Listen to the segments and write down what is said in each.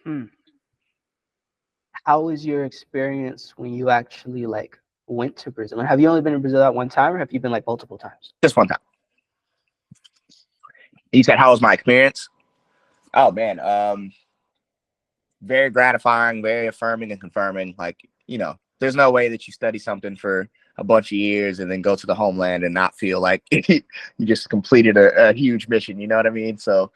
Hmm. How was your experience when you actually like went to Brazil? And have you only been to Brazil that one time, or have you been like multiple times? Just one time. You said, how was my experience? Oh man, very gratifying, very affirming and confirming. Like, there's no way that you study something for a bunch of years and then go to the homeland and not feel like you just completed a huge mission. You know what I mean? So,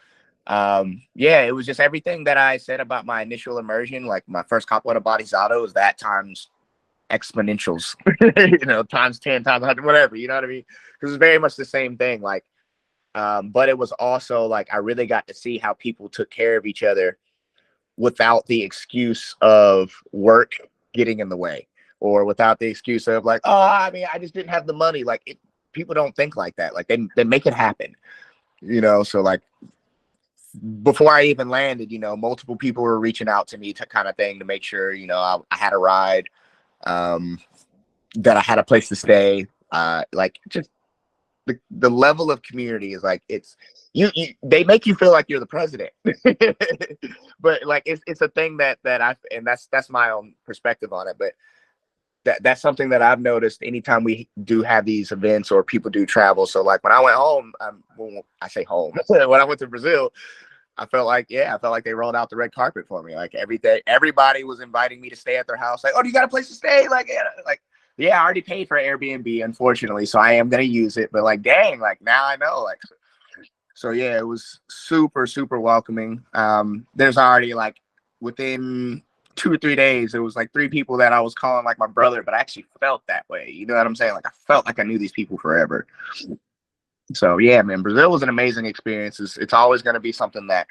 yeah, it was just everything that I said about my initial immersion. Like my first Capoeira Batizado is that times exponentials, times 10, times 100, whatever. You know what I mean? Because it's very much the same thing. Like, but it was also like I really got to see how people took care of each other without the excuse of work getting in the way, or without the excuse of like, oh, I mean, I just didn't have the money. Like, people don't think like that. Like, they make it happen, So like, before I even landed, multiple people were reaching out to me to kind of thing to make sure, I had a ride, um, that I had a place to stay. Like, just the level of community is like, it's they make you feel like you're the president. But like, it's a thing that I, and that's my own perspective on it, but that's something that I've noticed anytime we do have these events or people do travel. So like when I went home, when I say home, when I went to Brazil, I felt like they rolled out the red carpet for me. Like, every day, everybody was inviting me to stay at their house. Like, oh, do you got a place to stay? Like, yeah, I already paid for Airbnb, unfortunately, so I am gonna use it. But like, dang, like now I know. Like, so yeah, it was super, super welcoming. There's already like within 2 or 3 days, it was like three people that I was calling like my brother, but I actually felt that way. You know what I'm saying? Like, I felt like I knew these people forever. So yeah, man, Brazil was an amazing experience. It's always going to be something that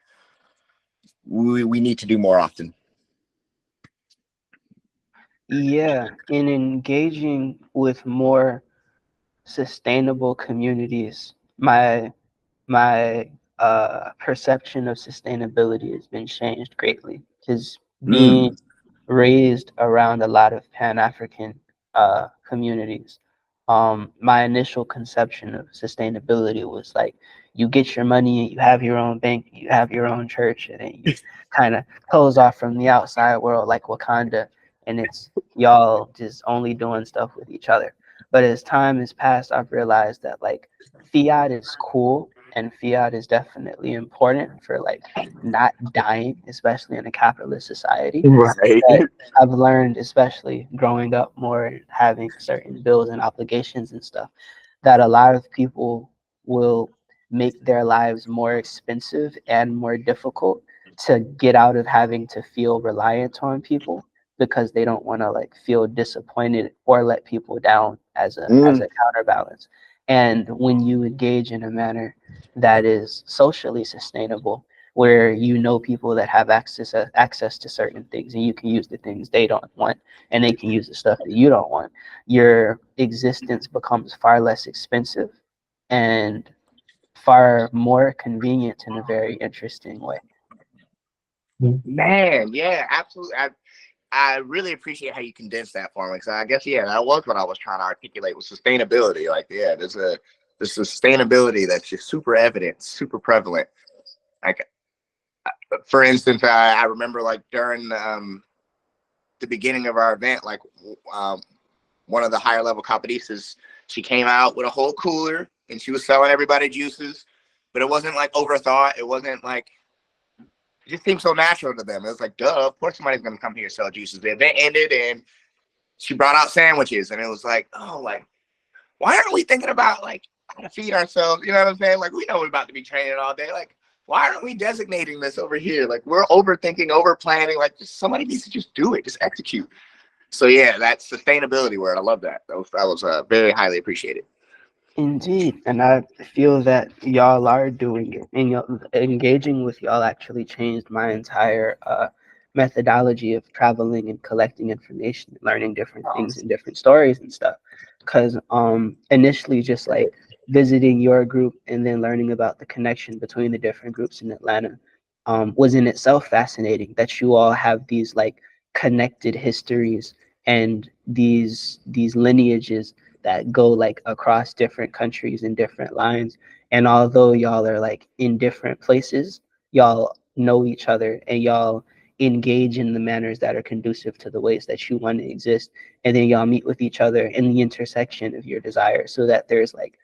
we need to do more often. Yeah, in engaging with more sustainable communities, my perception of sustainability has been changed greatly because being Mm. raised around a lot of Pan-African communities, my initial conception of sustainability was like you get your money, you have your own bank, you have your own church, and then you kind of close off from the outside world like Wakanda, and it's y'all just only doing stuff with each other. But as time has passed, I've realized that like fiat is cool and fiat is definitely important for like not dying, especially in a capitalist society. Right. But I've learned, especially growing up more and having certain bills and obligations and stuff, that a lot of people will make their lives more expensive and more difficult to get out of having to feel reliant on people because they don't want to like feel disappointed or let people down as Mm. a counterbalance. And when you engage in a manner that is socially sustainable, where you know people that have access to certain things and you can use the things they don't want and they can use the stuff that you don't want, your existence becomes far less expensive and far more convenient in a very interesting way. Man, yeah, absolutely. I really appreciate how you condensed that for me. So I guess, yeah, that was what I was trying to articulate with sustainability. Like, yeah, there's sustainability that's just super evident, super prevalent. Like, for instance, I remember like during the beginning of our event, like, um, one of the higher level capoeiristas, she came out with a whole cooler and she was selling everybody juices, but it wasn't like overthought. It wasn't like, it just seemed so natural to them. It was like, duh, of course somebody's gonna come here and sell juices. The event ended and she brought out sandwiches, and it was like, oh, like, why aren't we thinking about like how to feed ourselves? You know what I'm saying? Like, we know we're about to be training all day. Like, why aren't we designating this over here? Like, we're overthinking, over planning. Like, just somebody needs to just do it, just execute. So yeah, that sustainability word, I love that. That was very highly appreciated. Indeed, and I feel that y'all are doing it, and y'all, engaging with y'all actually changed my entire methodology of traveling and collecting information, learning different things and different stories and stuff. Because initially, just like visiting your group and then learning about the connection between the different groups in Atlanta was in itself fascinating. That you all have these like connected histories and these lineages that go like across different countries and different lines. And although y'all are like in different places, y'all know each other and y'all engage in the manners that are conducive to the ways that you want to exist, and then y'all meet with each other in the intersection of your desires, so that there's like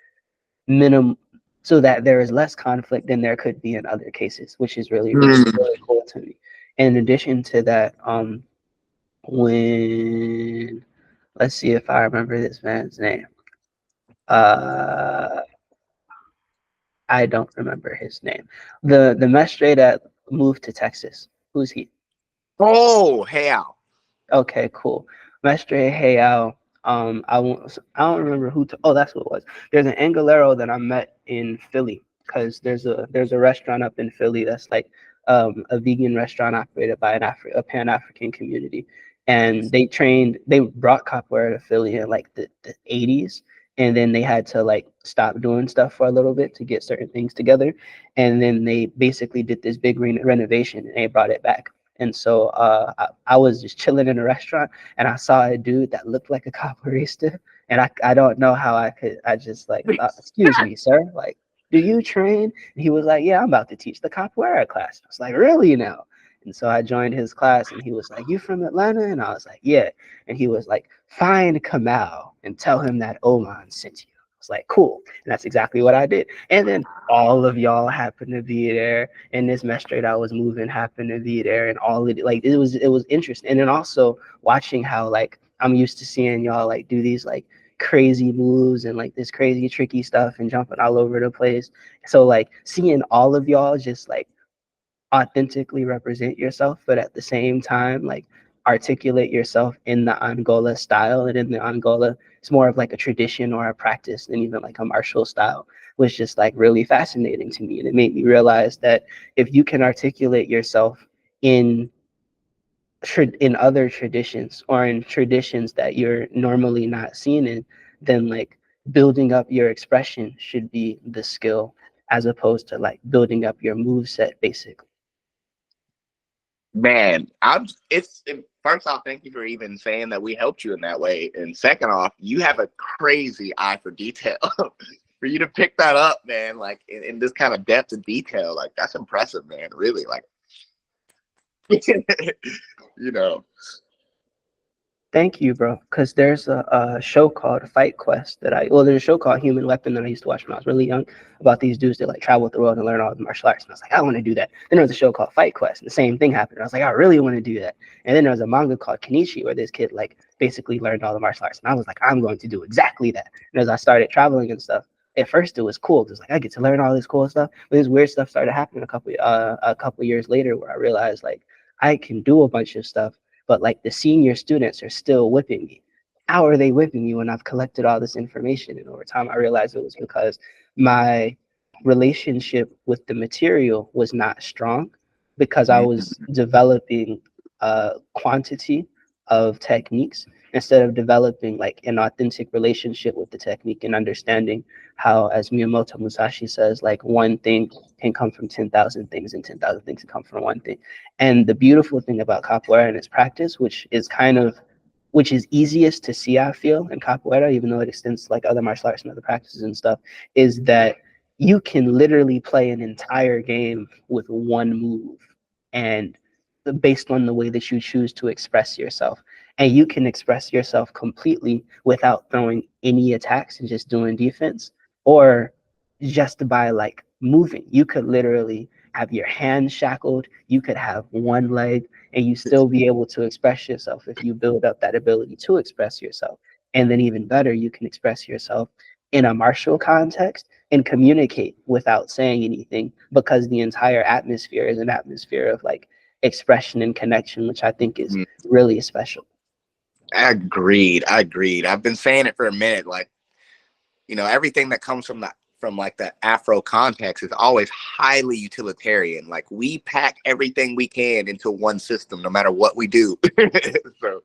minimum, so that there is less conflict than there could be in other cases, which is really, which is Mm. really cool to me. In addition to that, when, let's see if I remember this man's name. Uh, I don't remember his name. The mestre that moved to Texas. Who's he? Oh, hell. Okay, cool. Mestre Hayao. I don't remember who. Oh, that's what it was. There's an Angelero that I met in Philly, because there's a restaurant up in Philly that's like a vegan restaurant operated by a Pan African community, and Nice. they brought capoeira to Philly in like the 80s, and then they had to like stop doing stuff for a little bit to get certain things together, and then they basically did this big renovation and they brought it back. And so I was just chilling in a restaurant, and I saw a dude that looked like a capoeirista. And I don't know how I just like, excuse me, sir, like, do you train? And he was like, yeah, I'm about to teach the capoeira class. I was like, really now? And so I joined his class, and he was like, you from Atlanta? And I was like, yeah. And he was like, find Kamal and tell him that Oman sent you. I was like, cool. And that's exactly what I did. And then all of y'all happened to be there, and this mesh I was moving happened to be there, and all it like it was interesting. And then also watching how like I'm used to seeing y'all like do these like crazy moves and like this crazy tricky stuff and jumping all over the place. So like seeing all of y'all just like authentically represent yourself, but at the same time, like articulate yourself in the Angola style. And in the Angola, it's more of like a tradition or a practice than even like a martial style, was just like really fascinating to me. And it made me realize that if you can articulate yourself in in other traditions, or in traditions that you're normally not seen in, then like building up your expression should be the skill, as opposed to like building up your move set basically. Man, first off, thank you for even saying that we helped you in that way. And second off, you have a crazy eye for detail. For you to pick that up, man, like in this kind of depth and detail, like that's impressive, man. Really, like, you know. Thank you, bro. Because there's a show called Fight Quest there's a show called Human Weapon that I used to watch when I was really young, about these dudes that like travel the world and learn all the martial arts. And I was like, I want to do that. Then there was a show called Fight Quest, and the same thing happened. I was like, I really want to do that. And then there was a manga called Kenichi, where this kid like basically learned all the martial arts. And I was like, I'm going to do exactly that. And as I started traveling and stuff, at first it was cool. It was like I get to learn all this cool stuff. But this weird stuff started happening a couple years later, where I realized like I can do a bunch of stuff, but like the senior students are still whipping me. How are they whipping me when I've collected all this information? And over time, I realized it was because my relationship with the material was not strong, because I was developing a quantity of techniques instead of developing like an authentic relationship with the technique, and understanding how, as Miyamoto Musashi says, like one thing can come from 10,000 things, and 10,000 things can come from one thing. And the beautiful thing about capoeira and its practice, which is easiest to see, I feel, in capoeira, even though it extends to like other martial arts and other practices and stuff, is that you can literally play an entire game with one move, and based on the way that you choose to express yourself. And you can express yourself completely without throwing any attacks and just doing defense, or just by like moving. You could literally have your hands shackled, you could have one leg, and you still be able to express yourself if you build up that ability to express yourself. And then even better, you can express yourself in a martial context and communicate without saying anything, because the entire atmosphere is an atmosphere of like expression and connection, which I think is really special. Agreed. Agreed. I've been saying it for a minute. Like, everything that comes from like the Afro context is always highly utilitarian. Like we pack everything we can into one system, no matter what we do. So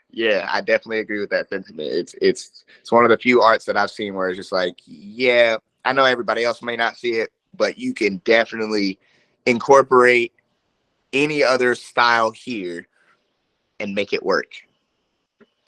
yeah, I definitely agree with that sentiment. It's one of the few arts that I've seen where it's just like, yeah, I know everybody else may not see it, but you can definitely incorporate any other style here and make it work.